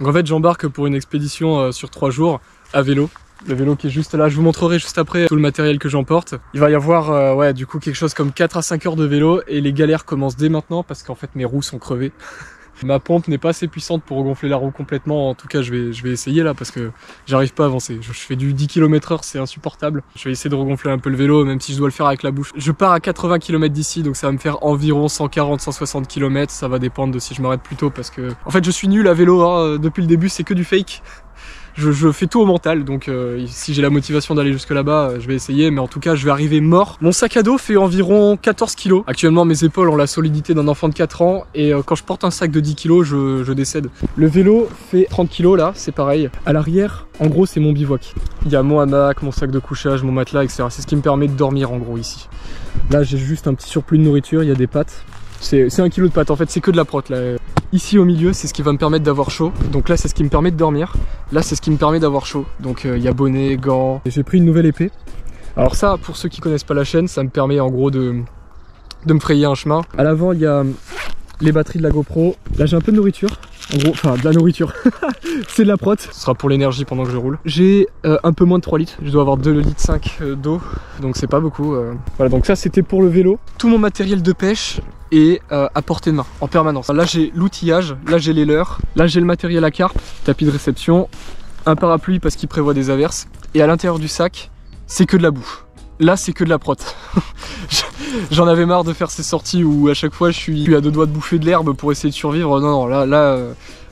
Donc en fait j'embarque pour une expédition sur 3 jours à vélo. Le vélo qui est juste là, je vous montrerai juste après tout le matériel que j'emporte. Il va y avoir ouais, du coup quelque chose comme 4 à 5 heures de vélo et les galères commencent dès maintenant parce qu'en fait mes roues sont crevées. Ma pompe n'est pas assez puissante pour regonfler la roue complètement, en tout cas je vais essayer là parce que j'arrive pas à avancer. Je fais du 10 km/h, c'est insupportable. Je vais essayer de regonfler un peu le vélo même si je dois le faire avec la bouche. Je pars à 80 km d'ici donc ça va me faire environ 140-160 km, ça va dépendre de si je m'arrête plus tôt parce que... En fait je suis nul à vélo, hein. Depuis le début c'est que du fake. Je fais tout au mental, donc si j'ai la motivation d'aller jusque là-bas, je vais essayer, mais en tout cas je vais arriver mort. Mon sac à dos fait environ 14 kg. Actuellement mes épaules ont la solidité d'un enfant de 4 ans, et quand je porte un sac de 10 kg, je décède. Le vélo fait 30 kg là, c'est pareil. À l'arrière, en gros c'est mon bivouac. Il y a mon hamac, mon sac de couchage, mon matelas, etc. C'est ce qui me permet de dormir en gros ici. Là j'ai juste un petit surplus de nourriture, il y a des pâtes. C'est 1 kg de pâtes, en fait c'est que de la prot là. Ici au milieu c'est ce qui va me permettre d'avoir chaud, donc là c'est ce qui me permet de dormir, là c'est ce qui me permet d'avoir chaud, donc il y a bonnet, gants, et j'ai pris une nouvelle épée. Alors ça pour ceux qui connaissent pas la chaîne, ça me permet en gros de me frayer un chemin. À l'avant il y a les batteries de la GoPro, là j'ai un peu de nourriture, en gros, enfin de la nourriture, c'est de la prot, ce sera pour l'énergie pendant que je roule. J'ai un peu moins de 3 litres, je dois avoir 2,5 litres d'eau, donc c'est pas beaucoup. Voilà, donc ça c'était pour le vélo. Tout mon matériel de pêche est à portée de main, en permanence. Là j'ai l'outillage, là j'ai les leurres, là j'ai le matériel à carpe, tapis de réception, un parapluie parce qu'il prévoit des averses, et à l'intérieur du sac, c'est que de la boue. Là c'est que de la prot. J'en avais marre de faire ces sorties où à chaque fois je suis à 2 doigts de bouffer de l'herbe pour essayer de survivre. Non, là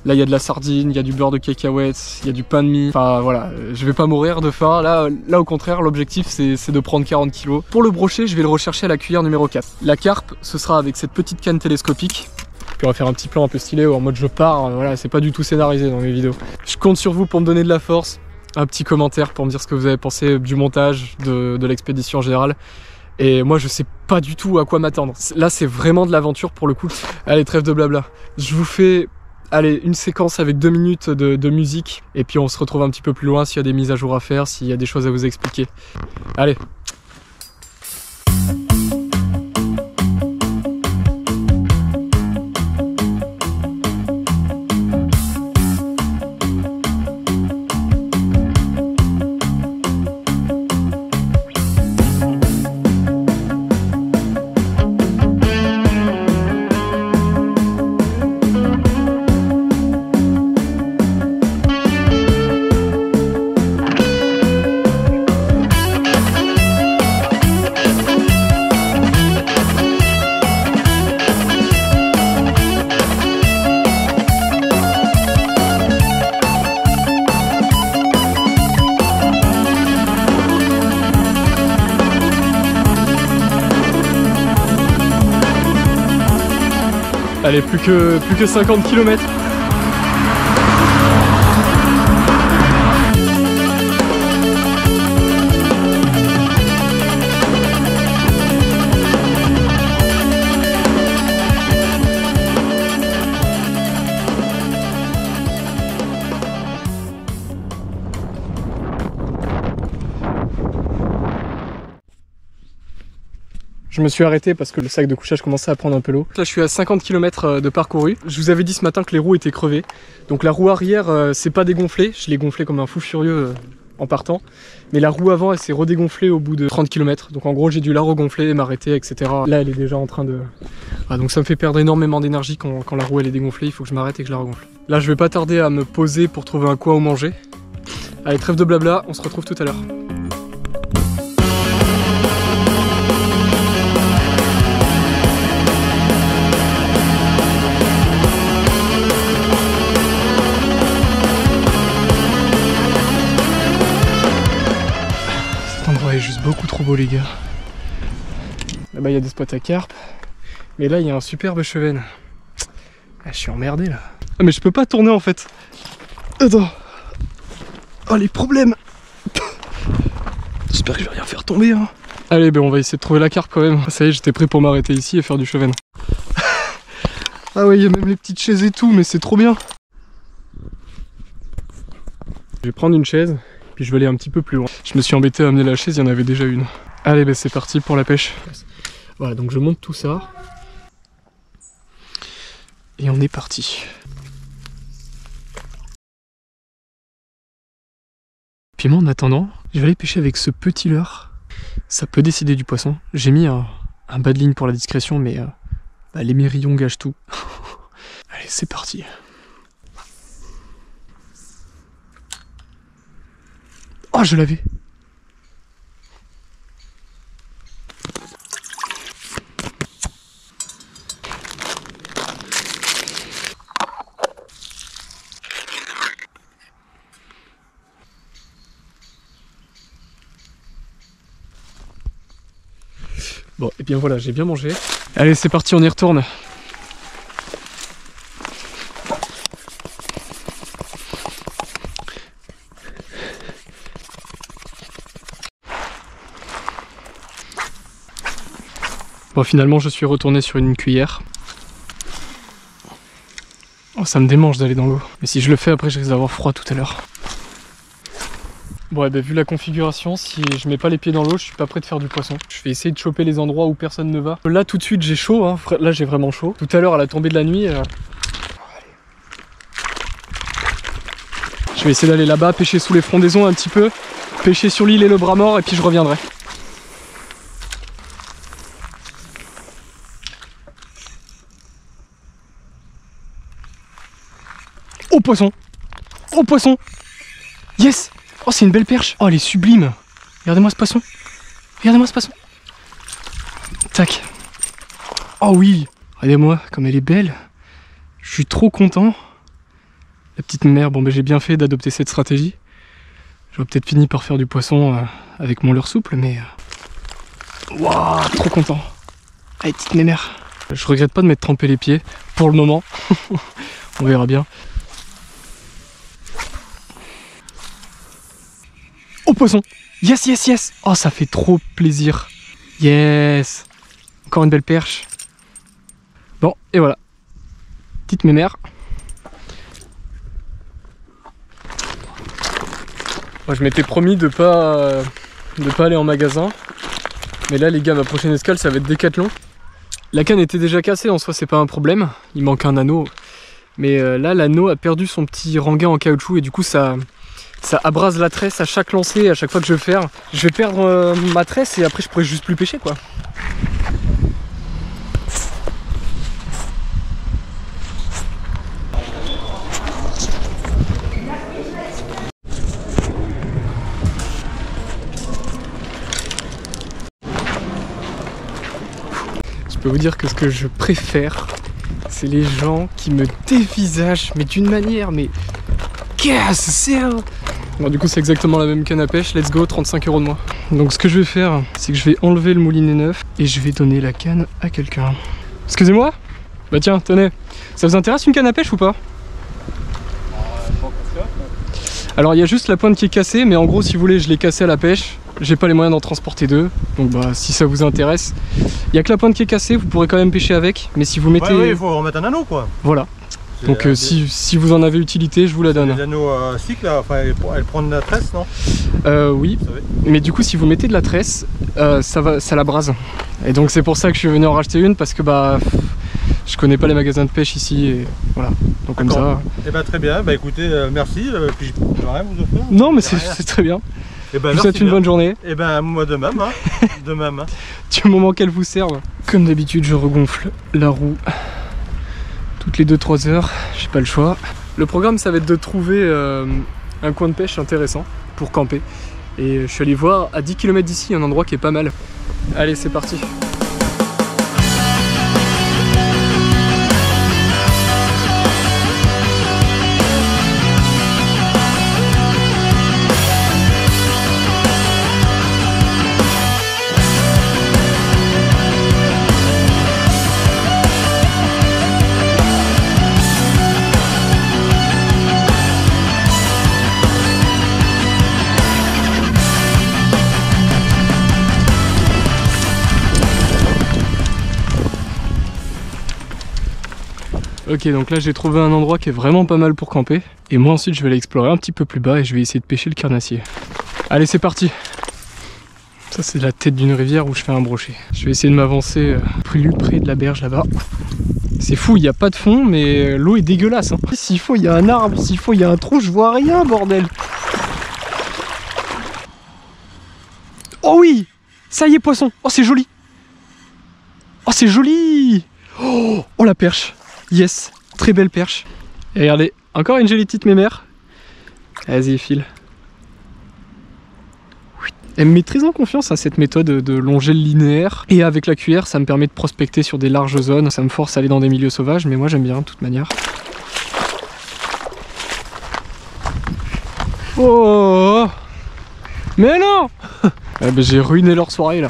il y a de la sardine, il y a du beurre de cacahuètes, il y a du pain de mie. Enfin voilà, je vais pas mourir de faim. Là au contraire, l'objectif c'est de prendre 40 kg. Pour le brochet, je vais le rechercher à la cuillère numéro 4. La carpe, ce sera avec cette petite canne télescopique. Puis on va faire un petit plan un peu stylé en mode je pars. Voilà, c'est pas du tout scénarisé dans mes vidéos. Je compte sur vous pour me donner de la force. Un petit commentaire pour me dire ce que vous avez pensé du montage, de l'expédition en général. Et moi je sais pas du tout à quoi m'attendre. Là c'est vraiment de l'aventure pour le coup. Allez, trêve de blabla. Je vous fais une séquence avec 2 minutes de musique. Et puis on se retrouve un petit peu plus loin s'il y a des mises à jour à faire, s'il y a des choses à vous expliquer. Allez. Allez, plus que 50 km. Je me suis arrêté parce que le sac de couchage commençait à prendre un peu l'eau. Là je suis à 50 km de parcouru. Je vous avais dit ce matin que les roues étaient crevées. Donc la roue arrière c'est pas dégonflé. Je l'ai gonflé comme un fou furieux en partant. Mais la roue avant elle s'est redégonflée au bout de 30 km. Donc en gros j'ai dû la regonfler, m'arrêter, etc. Là elle est déjà en train de... Ah, donc ça me fait perdre énormément d'énergie quand la roue elle est dégonflée. Il faut que je m'arrête et que je la regonfle. Là je vais pas tarder à me poser pour trouver un coin où manger. Allez, trêve de blabla, on se retrouve tout à l'heure. Est juste beaucoup trop beau les gars. Là-bas il y a des spots à carpe. Mais là il y a un superbe chevenne. Ah, je suis emmerdé là. Ah mais je peux pas tourner en fait. Attends. Oh les problèmes. J'espère que je vais rien faire tomber hein. Allez ben on va essayer de trouver la carpe quand même. Ça y est, j'étais prêt pour m'arrêter ici et faire du chevenne. Ah ouais, il y a même les petites chaises et tout, mais c'est trop bien. Je vais prendre une chaise. Puis je vais aller un petit peu plus loin. Je me suis embêté à amener la chaise, il y en avait déjà une. Allez, ben c'est parti pour la pêche. Voilà, donc je monte tout ça. Et on est parti. Puis moi en attendant, je vais aller pêcher avec ce petit leurre. Ça peut décider du poisson. J'ai mis un bas de ligne pour la discrétion, mais les mérillons gâchent tout. Allez, c'est parti. Oh, je l'avais. Bon, et bien voilà, j'ai bien mangé. Allez, c'est parti, on y retourne. Bon, finalement, je suis retourné sur une cuillère. Oh, ça me démange d'aller dans l'eau. Mais si je le fais, après, je risque d'avoir froid tout à l'heure. Bon, vu la configuration, si je mets pas les pieds dans l'eau, je suis pas prêt de faire du poisson. Je vais essayer de choper les endroits où personne ne va. Là, tout de suite, j'ai chaud. Hein. Là, j'ai vraiment chaud. Tout à l'heure, à la tombée de la nuit... Je vais essayer d'aller là-bas, pêcher sous les frondaisons un petit peu, pêcher sur l'île et le bras mort, et puis je reviendrai. Oh poisson! Oh poisson! Yes! Oh c'est une belle perche! Oh elle est sublime! Regardez-moi ce poisson! Regardez-moi ce poisson! Tac! Oh oui! Regardez-moi comme elle est belle! Je suis trop content! La petite mère, bon j'ai bien fait d'adopter cette stratégie. J'aurais peut-être fini par faire du poisson avec mon leurre souple, mais... Waouh, trop content! Allez, petite mémère! Je regrette pas de m'être trempé les pieds, pour le moment. On verra bien. Oh poisson! Yes, yes, yes! Oh, ça fait trop plaisir! Yes! Encore une belle perche. Bon, et voilà. Petite mémère. Moi, je m'étais promis de pas aller en magasin. Mais là, les gars, ma prochaine escale, ça va être Decathlon. La canne était déjà cassée, en soi, c'est pas un problème. Il manque un anneau. Mais là, l'anneau a perdu son petit rengain en caoutchouc et du coup, ça abrase la tresse à chaque lancer, à chaque fois que je vais faire. Je vais perdre ma tresse et après je pourrai juste plus pêcher quoi. Je peux vous dire que ce que je préfère, c'est les gens qui me dévisagent, mais d'une manière, mais... Qu'est-ce que c'est hein? Bon, du coup c'est exactement la même canne à pêche, let's go, 35 € de moins. Donc ce que je vais faire, c'est que je vais enlever le moulinet neuf et je vais donner la canne à quelqu'un. Excusez-moi? Bah tiens, tenez. Ça vous intéresse une canne à pêche ou pas? Alors il y a juste la pointe qui est cassée, mais en gros si vous voulez je l'ai cassée à la pêche. J'ai pas les moyens d'en transporter deux, donc bah si ça vous intéresse. Il y a que la pointe qui est cassée, vous pourrez quand même pêcher avec, mais si vous mettez... Ouais, il faut remettre un anneau quoi. Voilà. Donc si vous en avez utilité, je vous la donne. Les anneaux cycles, enfin, elles prennent de la tresse, non? Oui, mais du coup si vous mettez de la tresse, ça la brase. Et donc c'est pour ça que je suis venu en racheter une, parce que bah je connais pas les magasins de pêche ici, et voilà. Donc comme ça... Et bah très bien, bah écoutez, merci, puis je peux rien vous offrir. Non mais c'est très bien. Et bah, je vous souhaite une bonne journée. Et ben moi de même, hein. De même. Hein. Du moment qu'elle vous serve. Comme d'habitude je regonfle la roue. Toutes les 2-3 heures, j'ai pas le choix. Le programme ça va être de trouver un coin de pêche intéressant pour camper. Et je suis allé voir à 10 km d'ici un endroit qui est pas mal. Allez c'est parti. Ok, donc là j'ai trouvé un endroit qui est vraiment pas mal pour camper. Et moi ensuite je vais aller explorer un petit peu plus bas et je vais essayer de pêcher le carnassier. Allez c'est parti. Ça c'est la tête d'une rivière où je fais un brochet. Je vais essayer de m'avancer plus près de la berge là-bas. C'est fou, il n'y a pas de fond mais l'eau est dégueulasse. Hein. S'il faut il y a un arbre, s'il faut il y a un trou, je vois rien bordel. Oh oui! Ça y est, poisson! Oh, c'est joli! Oh, c'est joli! Oh, oh, la perche! Yes! Très belle perche. Et regardez, encore une jolie petite mémère. Vas-y, file. Elle me met très en confiance à cette méthode de longer le linéaire. Et avec la cuillère, ça me permet de prospecter sur des larges zones. Ça me force à aller dans des milieux sauvages, mais moi j'aime bien de toute manière. Oh! Mais non! Eh ben, j'ai ruiné leur soirée là.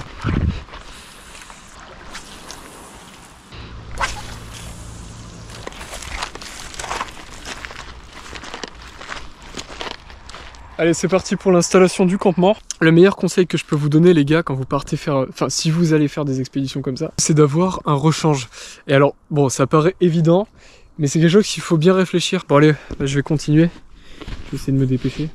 Allez, c'est parti pour l'installation du campement. Le meilleur conseil que je peux vous donner, les gars, quand vous partez faire... Enfin, si vous allez faire des expéditions comme ça, c'est d'avoir un rechange. Et alors, bon, ça paraît évident, mais c'est quelque chose qu'il faut bien réfléchir. Bon, allez, bah, je vais continuer. Je vais essayer de me dépêcher.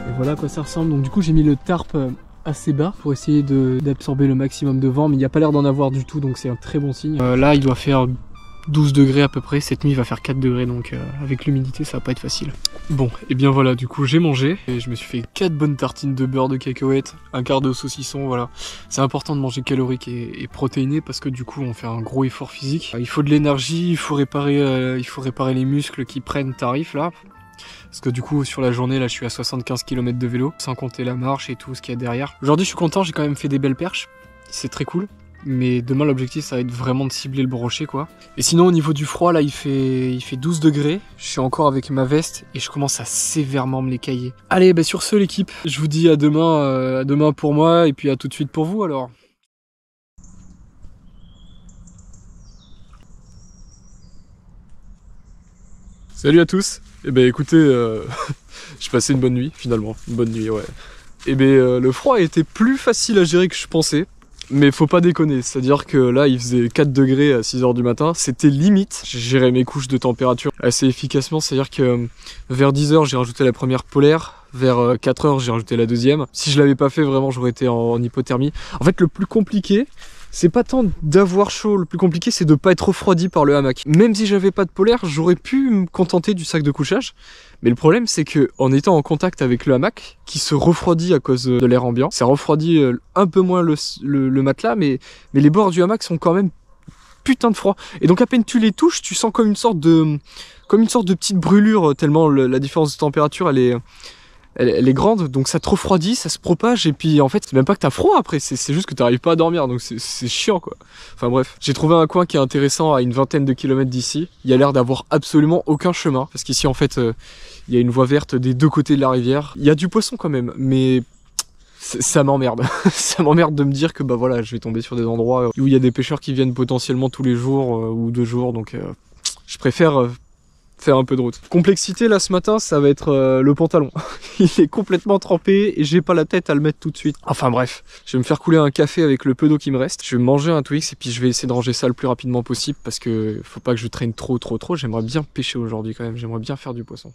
Et voilà à quoi ça ressemble. Donc du coup, j'ai mis le tarp assez bas pour essayer d'absorber le maximum de vent, mais il n'y a pas l'air d'en avoir du tout, donc c'est un très bon signe. Là il doit faire 12 degrés à peu près, cette nuit il va faire 4 degrés, donc avec l'humidité ça va pas être facile. Bon, et bien voilà, du coup j'ai mangé, et je me suis fait 4 bonnes tartines de beurre de cacahuète, un quart de saucisson, voilà. C'est important de manger calorique et protéiné, parce que du coup on fait un gros effort physique. Il faut de l'énergie, il faut réparer les muscles qui prennent tarif là. Parce que du coup sur la journée là je suis à 75 km de vélo, sans compter la marche et tout ce qu'il y a derrière. Aujourd'hui je suis content, j'ai quand même fait des belles perches, c'est très cool. Mais demain l'objectif ça va être vraiment de cibler le brochet quoi. Et sinon au niveau du froid là il fait 12 degrés, je suis encore avec ma veste et je commence à sévèrement me les cailler. Allez bah sur ce l'équipe, je vous dis à demain pour moi et puis à tout de suite pour vous alors. Salut à tous. Eh ben écoutez, j'ai passé une bonne nuit finalement, une bonne nuit ouais. Eh ben le froid a été plus facile à gérer que je pensais, mais faut pas déconner, c'est-à-dire que là il faisait 4 degrés à 6 h du matin, c'était limite. J'ai géré mes couches de température assez efficacement, c'est-à-dire que vers 10 h j'ai rajouté la première polaire, vers 4 h j'ai rajouté la deuxième. Si je l'avais pas fait vraiment j'aurais été en hypothermie. En fait le plus compliqué, c'est pas tant d'avoir chaud, le plus compliqué c'est de pas être refroidi par le hamac. Même si j'avais pas de polaire, j'aurais pu me contenter du sac de couchage. Mais le problème c'est que en étant en contact avec le hamac, qui se refroidit à cause de l'air ambiant, ça refroidit un peu moins le matelas, mais les bords du hamac sont quand même putain de froid. Et donc à peine tu les touches, tu sens comme une sorte de petite brûlure, tellement la différence de température elle est grande, donc ça te refroidit, ça se propage, et puis en fait c'est même pas que t'as froid après, c'est juste que t'arrives pas à dormir, donc c'est chiant quoi. Enfin bref, j'ai trouvé un coin qui est intéressant à une vingtaine de kilomètres d'ici. Il y a l'air d'avoir absolument aucun chemin, parce qu'ici en fait il y a une voie verte des deux côtés de la rivière. Il y a du poisson quand même, mais ça m'emmerde. Ça m'emmerde de me dire que bah voilà, je vais tomber sur des endroits où il y a des pêcheurs qui viennent potentiellement tous les jours ou 2 jours, donc je préfère faire un peu de route. Complexité là ce matin, ça va être le pantalon. Il est complètement trempé et j'ai pas la tête à le mettre tout de suite. Enfin bref, je vais me faire couler un café avec le peu d'eau qui me reste. Je vais manger un Twix et puis je vais essayer de ranger ça le plus rapidement possible parce que faut pas que je traîne trop. J'aimerais bien pêcher aujourd'hui quand même, j'aimerais bien faire du poisson.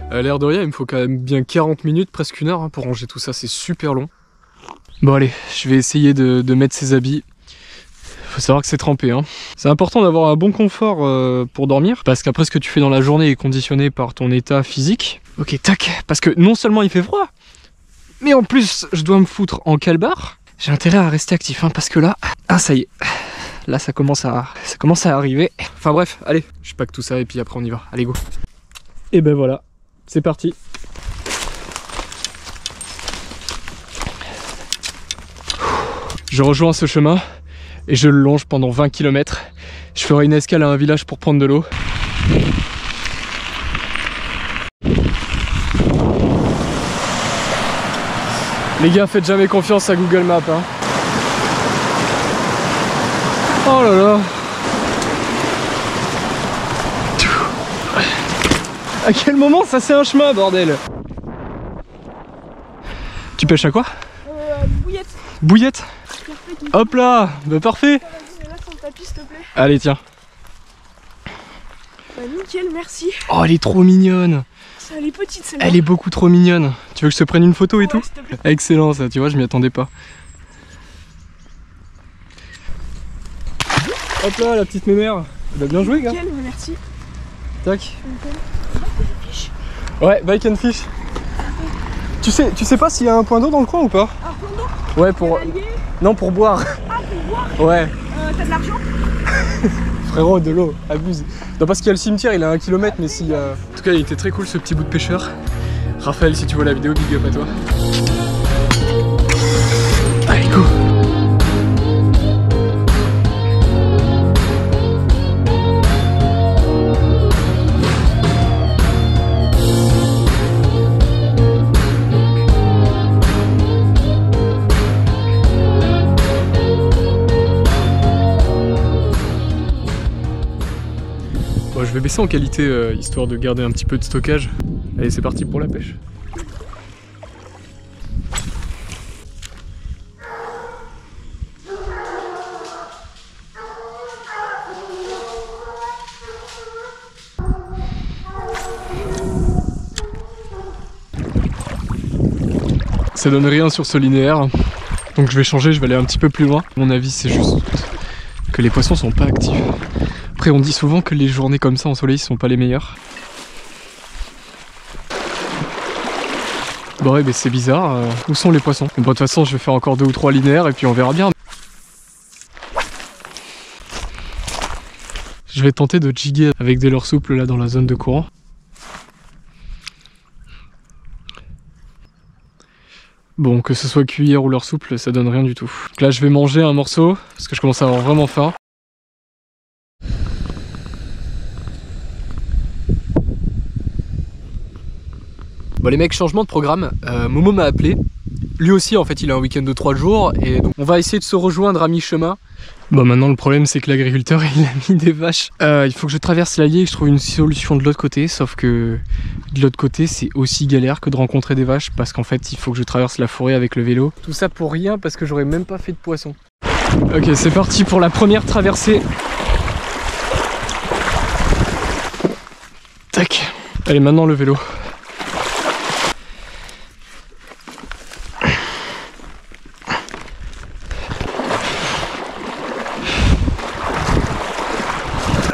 À l'air de rien, il me faut quand même bien 40 minutes, presque 1 heure hein, pour ranger tout ça, c'est super long. Bon allez, je vais essayer de mettre ces habits. Faut savoir que c'est trempé hein. C'est important d'avoir un bon confort pour dormir, parce qu'après ce que tu fais dans la journée est conditionné par ton état physique. Ok, tac, parce que non seulement il fait froid, mais en plus je dois me foutre en calbar. J'ai intérêt à rester actif hein, parce que là, ah ça y est, là ça commence à arriver. Enfin bref, allez, je pack tout ça et puis après on y va, allez go. Et ben voilà. C'est parti. Je rejoins ce chemin et je le longe pendant 20 km. Je ferai une escale à un village pour prendre de l'eau. Les gars, faites jamais confiance à Google Maps, hein. Oh là là. À quel moment ça c'est un chemin, bordel? Tu pêches à quoi? Bouillette. Bouillette? Hop là, bah parfait. Là sur le tapis, s'il te plaît. Allez, tiens. Bah nickel, merci. Oh, elle est trop mignonne. Elle est petite celle-là. Elle est beaucoup trop mignonne. Tu veux que je te prenne une photo et tout? S'il te plaît. Excellent ça, tu vois, je m'y attendais pas. Hop là, la petite mémère. Bah, bien joué, gars. Nickel, merci. Tac. Ouais, bike and fish. Tu sais pas s'il y a un point d'eau dans le coin ou pas? Un point d'eau? Ouais, pour... Non, pour boire. Ah, pour boire? Ouais. T'as de l'argent? Frérot, de l'eau, abuse. Non, parce qu'il y a le cimetière, il a 1 km, mais si... En tout cas, il était très cool ce petit bout de pêcheur. Raphaël, si tu vois la vidéo, big up à toi. Allez, go. Bon, je vais baisser en qualité histoire de garder un petit peu de stockage. Allez, c'est parti pour la pêche. Ça donne rien sur ce linéaire, donc je vais changer, je vais aller un petit peu plus loin. À mon avis, c'est juste que les poissons sont pas actifs. Après, on dit souvent que les journées comme ça en soleil sont pas les meilleures. Bon ouais, mais c'est bizarre, où sont les poissons? Bon, de toute façon, je vais faire encore 2 ou 3 linéaires et puis on verra bien. Je vais tenter de jiguer avec des leurres souples là dans la zone de courant. Bon, que ce soit cuillère ou leurre souple, ça donne rien du tout. Donc là, je vais manger un morceau parce que je commence à avoir vraiment faim. Bon les mecs, changement de programme, Momo m'a appelé. Lui aussi en fait il a un week-end de 3 jours et donc on va essayer de se rejoindre à mi-chemin. Bon maintenant le problème c'est que l'agriculteur il a mis des vaches. Il faut que je traverse l'allier et que je trouve une solution de l'autre côté, sauf que de l'autre côté c'est aussi galère que de rencontrer des vaches parce qu'en fait il faut que je traverse la forêt avec le vélo. Tout ça pour rien parce que j'aurais même pas fait de poisson. Ok, c'est parti pour la première traversée. Tac. Allez maintenant le vélo.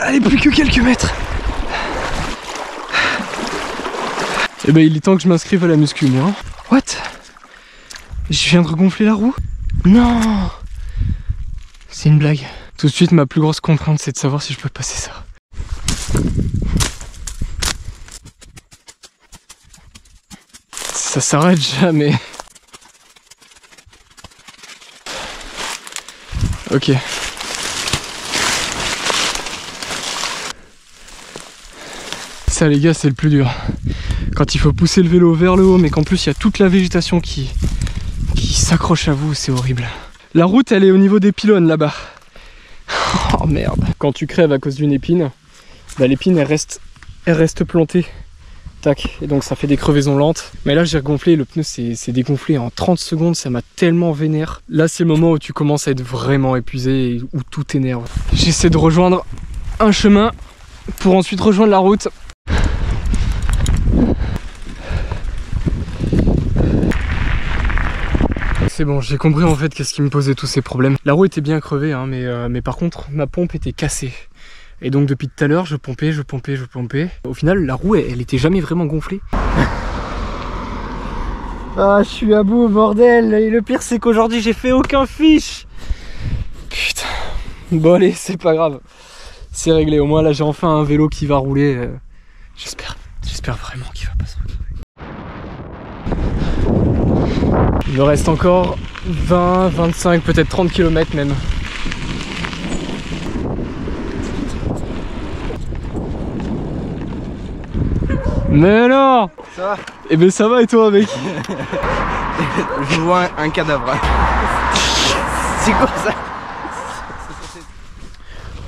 Allez, plus que quelques mètres. Eh ben il est temps que je m'inscrive à la muscu moi. What? Je viens de regonfler la roue? Non. C'est une blague. Tout de suite ma plus grosse contrainte c'est de savoir si je peux passer ça. Ça s'arrête jamais. Ok. Ça les gars c'est le plus dur. Quand il faut pousser le vélo vers le haut mais qu'en plus il y a toute la végétation qui s'accroche à vous, c'est horrible. La route elle est au niveau des pylônes là-bas. Oh merde. Quand tu crèves à cause d'une épine, bah, l'épine elle reste plantée. Tac. Et donc ça fait des crevaisons lentes. Mais là j'ai regonflé, le pneu s'est dégonflé en 30 secondes, ça m'a tellement vénère. Là c'est le moment où tu commences à être vraiment épuisé et où tout t'énerve. J'essaie de rejoindre un chemin pour ensuite rejoindre la route. C'est bon, j'ai compris en fait qu'est-ce qui me posait tous ces problèmes. La roue était bien crevée, hein, mais par contre ma pompe était cassée. Et donc depuis tout à l'heure, je pompais. Au final, la roue, elle était jamais vraiment gonflée. Ah, je suis à bout, bordel. Et le pire, c'est qu'aujourd'hui, j'ai fait aucun fiche. Putain. Bon allez, c'est pas grave. C'est réglé. Au moins là, j'ai enfin un vélo qui va rouler. J'espère vraiment qu'il va pas se retrouver. Il me reste encore 20, 25, peut-être 30 km même. Mais non! Ça va? Eh ben ça va et toi mec? Je vois un cadavre. C'est quoi ça?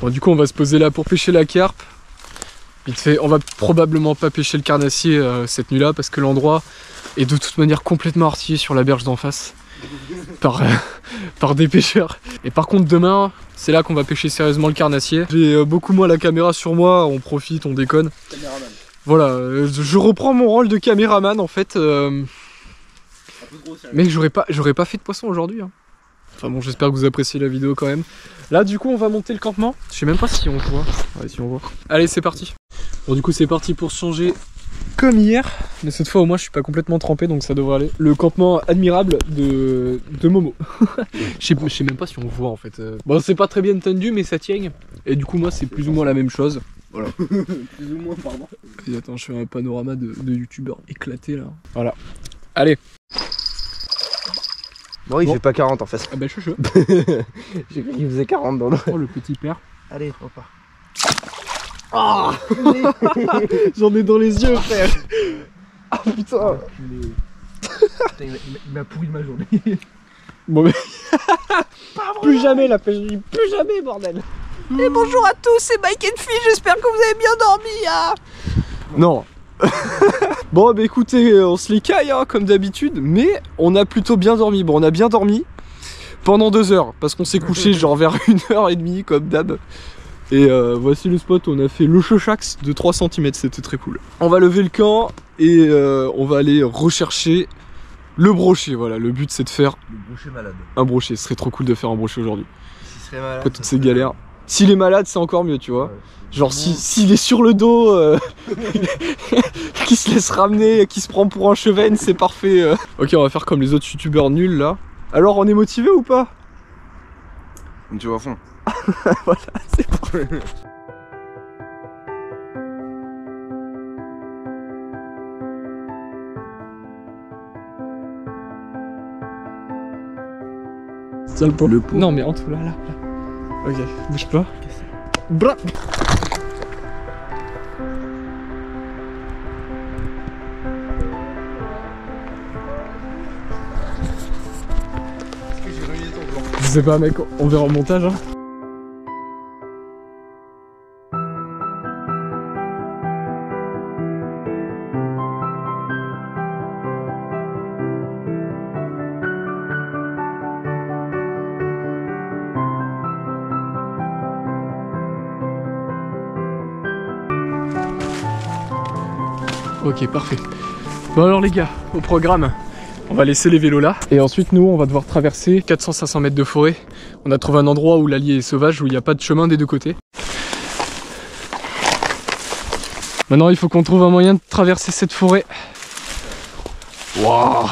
Bon du coup on va se poser là pour pêcher la carpe. Vite fait, on va probablement pas pêcher le carnassier cette nuit là parce que l'endroit est de toute manière complètement artillé sur la berge d'en face par des pêcheurs. Et par contre demain c'est là qu'on va pêcher sérieusement le carnassier. J'ai beaucoup moins la caméra sur moi, on profite, on déconne. Caméraman. Voilà, je reprends mon rôle de caméraman en fait. Mais j'aurais pas fait de poisson aujourd'hui. Hein. Enfin bon, j'espère que vous appréciez la vidéo quand même. Là du coup on va monter le campement. Je sais même pas si on voit. Ouais, si on voit. Allez c'est parti. Bon du coup c'est parti pour changer comme hier. Mais cette fois au moins je suis pas complètement trempé donc ça devrait aller. Le campement admirable de Momo. Je sais même pas si on voit en fait. Bon c'est pas très bien tendu mais ça tient. Et du coup moi c'est plus ou moins la même chose. Voilà. Plus ou moins, pardon. Et attends, je fais un panorama de youtubeurs éclatés là. Voilà. Allez. Bon, il fait pas 40 en fait. Ah bah je suis chaud. J'ai cru qu'il faisait 40 dans l'eau. Oh le petit père. Allez, on part. Ah j'en ai dans les yeux frère. Ah putain. Il m'a pourri de ma journée. Bon mais... plus jamais la pêche, plus jamais bordel. Et bonjour à tous, c'est Mike and Phil, j'espère que vous avez bien dormi. Hein. Non. Bon bah écoutez, on se les caille hein, comme d'habitude, mais on a plutôt bien dormi. Bon on a bien dormi pendant 2 heures, parce qu'on s'est couché genre vers 1h30 comme d'hab. Et voici le spot où on a fait le chochax de 3 cm, c'était très cool. On va lever le camp et on va aller rechercher le brochet. Voilà, le but c'est de faire Le brochet malade. un brochet. Ce serait trop cool de faire un brochet aujourd'hui. S'il serait malade. Après toutes ces galères. S'il est malade c'est encore mieux tu vois. Ouais. Genre s'il est sur le dos, qui se laisse ramener, qui se prend pour un chevenne, c'est parfait. Ok on va faire comme les autres youtubeurs nuls là. Alors on est motivé ou pas? Tu vas à fond. Voilà, c'est parfait. Tiens le pot. Non mais en dessous là. Ok, bouge pas. Bra. Je sais pas mec, on verra au montage hein. Ok parfait. Bon alors les gars, au programme. On va laisser les vélos là et ensuite nous on va devoir traverser 400-500 mètres de forêt. On a trouvé un endroit où l'Allier est sauvage, où il n'y a pas de chemin des deux côtés. Maintenant il faut qu'on trouve un moyen de traverser cette forêt. Waouh.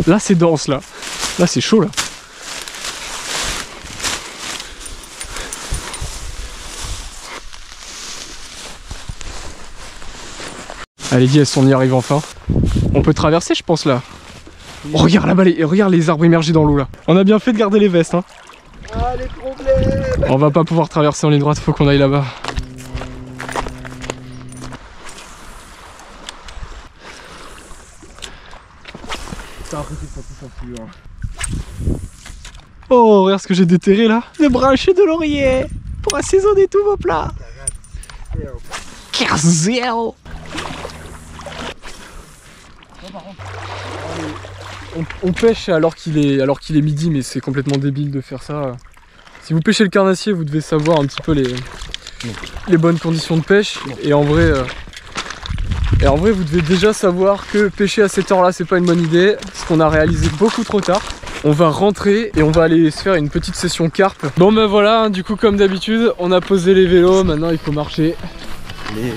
Là c'est dense là. Là c'est chaud là. Allez Diaz, on y arrive enfin. On peut traverser je pense là. Oh, regarde là-bas, regarde les arbres immergés dans l'eau là. On a bien fait de garder les vestes hein. Ah les problèmes. On va pas pouvoir traverser en ligne droite, faut qu'on aille là-bas. Oh regarde ce que j'ai déterré là. Le branché de laurier pour assaisonner tous vos plats. Kerzeo. On pêche alors qu'il est midi, mais c'est complètement débile de faire ça. Si vous pêchez le carnassier, vous devez savoir un petit peu les bonnes conditions de pêche. Et en vrai, vous devez déjà savoir que pêcher à cette heure-là, c'est pas une bonne idée, parce qu'on a réalisé beaucoup trop tard. On va rentrer et on va aller se faire une petite session carpe. Bon ben voilà, du coup comme d'habitude, on a posé les vélos, maintenant il faut marcher. Allez.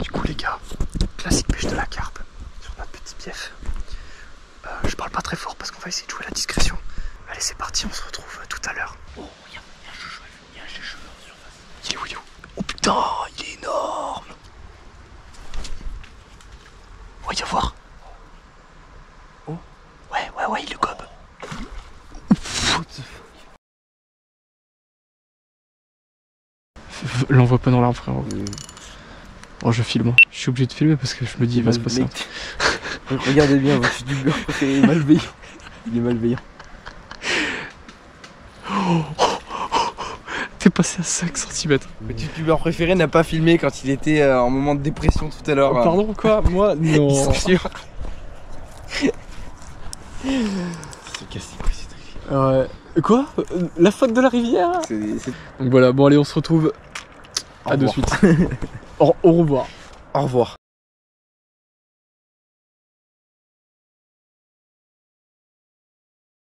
Du coup les gars, classique pêche de la carpe sur notre petit bief. Je parle pas très fort parce qu'on va essayer de jouer à la discrétion. Allez c'est parti, on se retrouve tout à l'heure. Oh il y a un chouchou, il y a un chouchou en surface. Il est où, il est où? Oh putain, il est énorme. Oh il va voir. Oh ouais il le gobe. L'envoie pas dans l'arbre frérot. Oh je filme, je suis obligé de filmer parce que je me dis il va se passer un truc. Regardez bien, votre youtubeur préféré est malveillant. Il est malveillant. T'es passé à 5 cm. Votre youtubeur préféré n'a pas filmé quand il était en moment de dépression tout à l'heure. Pardon quoi? Moi non. Ils sont sûrs. C'est cassé c'est très Ouais. Quoi? La faute de la rivière? Donc voilà, bon allez on se retrouve à de suite. Au revoir. Au revoir.